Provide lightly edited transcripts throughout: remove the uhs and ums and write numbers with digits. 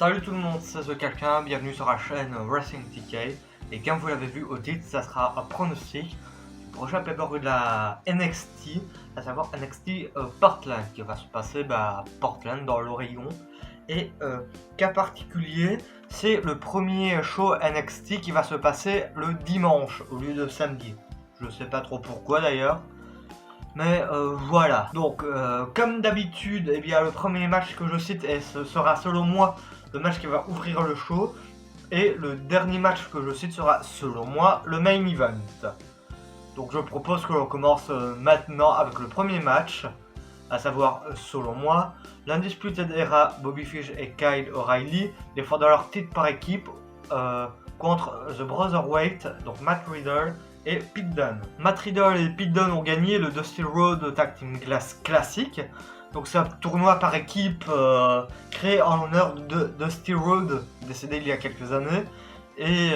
Salut tout le monde, c'est The Quelqu'un, bienvenue sur la chaîne Wrestling TK. Et comme vous l'avez vu au titre, ça sera un pronostic du prochain pay-per-view de la NXT, à savoir NXT Portland, qui va se passer à Portland dans l'Oregon. Et cas particulier, c'est le premier show NXT qui va se passer le dimanche au lieu de samedi. Je sais pas trop pourquoi d'ailleurs. Mais voilà, donc comme d'habitude, eh bien, le premier match que je cite ce sera selon moi le match qui va ouvrir le show. Et le dernier match que je cite sera selon moi le main event. Donc je propose que l'on commence maintenant avec le premier match, à savoir selon moi, l'Undisputed Era, Bobby Fish et Kyle O'Reilly défendant leur titre par équipe contre The Brotherweight, donc Matt Riddle et Pete Dunne. Matt Riddle et Pete Dunne ont gagné le Dusty Rhodes Tag Team Classic. Donc c'est un tournoi par équipe créé en l'honneur de Dusty Rhodes, décédé il y a quelques années. Et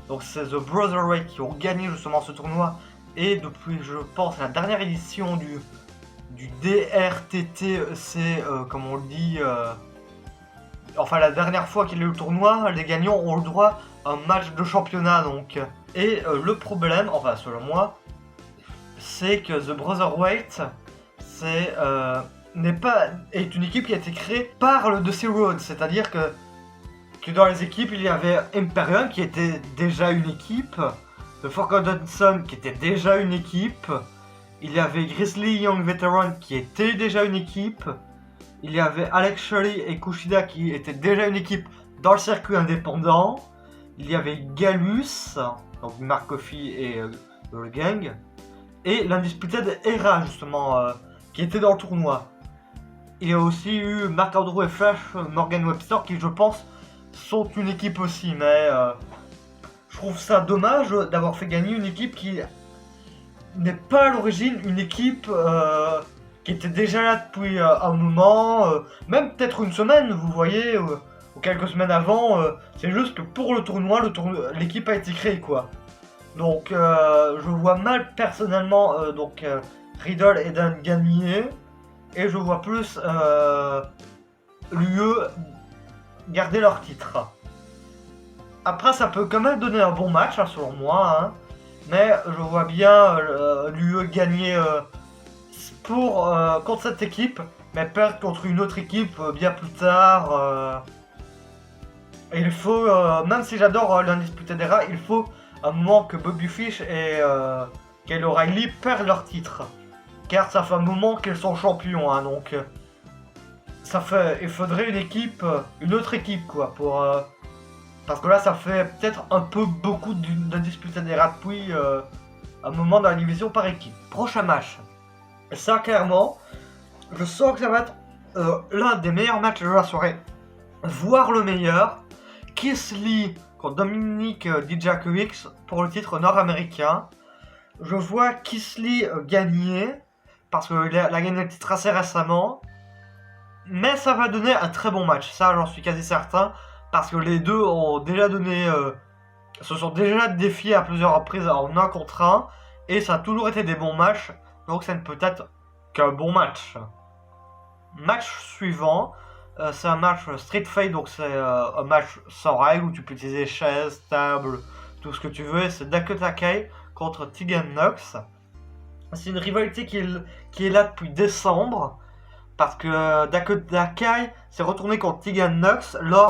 donc c'est The Brotherweight qui ont gagné justement ce tournoi. Et depuis, je pense, la dernière édition du DRTTC, comme on le dit, enfin la dernière fois qu'il y a eu le tournoi, les gagnants ont le droit à un match de championnat donc. Et le problème, enfin selon moi, c'est que The Brotherweight est une équipe qui a été créée par le Dusty Rhodes, c'est-à-dire que dans les équipes il y avait Imperium qui était déjà une équipe, The Forgotten Son qui était déjà une équipe, il y avait Grizzly Young Veteran qui était déjà une équipe, il y avait Alex Shelley et Kushida qui étaient déjà une équipe dans le circuit indépendant, il y avait Gallus, donc Mark Coffey et le gang, et l'Undisputed Era justement qui était dans le tournoi. Il y a aussi eu Mark Andrew et Flash Morgan Webster qui je pense sont une équipe aussi, mais je trouve ça dommage d'avoir fait gagner une équipe qui n'est pas à l'origine une équipe qui était déjà là depuis un moment, même peut-être une semaine, vous voyez, ou quelques semaines avant, c'est juste que pour le tournoi, l'équipe a été créée quoi. Donc je vois mal personnellement Riddle et Dunne gagner, et je vois plus l'UE garder leur titre. Après ça peut quand même donner un bon match hein, selon moi, hein, mais je vois bien l'UE gagner contre cette équipe, mais perdre contre une autre équipe bien plus tard. Et il faut, même si j'adore l'Undisputed Era, il faut un moment que Bobby Fish et Kyle O'Reilly perdent leur titre. Car ça fait un moment qu'ils sont champions, hein, donc il faudrait une autre équipe quoi, parce que là ça fait peut-être un peu beaucoup d'Undisputed Era depuis un moment dans la division par équipe. Prochain match, ça clairement, je sens que ça va être l'un des meilleurs matchs de la soirée, voire le meilleur. Keith Lee contre Dominic Dijakovic pour le titre nord-américain. Je vois Keith Lee gagner parce qu'il a gagné le titre assez récemment, mais ça va donner un très bon match, ça j'en suis quasi certain, parce que les deux ont déjà se sont déjà défiés à plusieurs reprises en 1 contre 1, et ça a toujours été des bons matchs, donc ça ne peut être qu'un bon match. Match suivant, c'est un match Street Fight, donc c'est un match sans règles où tu peux utiliser chaises, tables, tout ce que tu veux. C'est Dakota Kai contre Tegan Nox. C'est une rivalité qui est là depuis décembre, parce que Dakota Kai s'est retourné contre Tegan Nox lors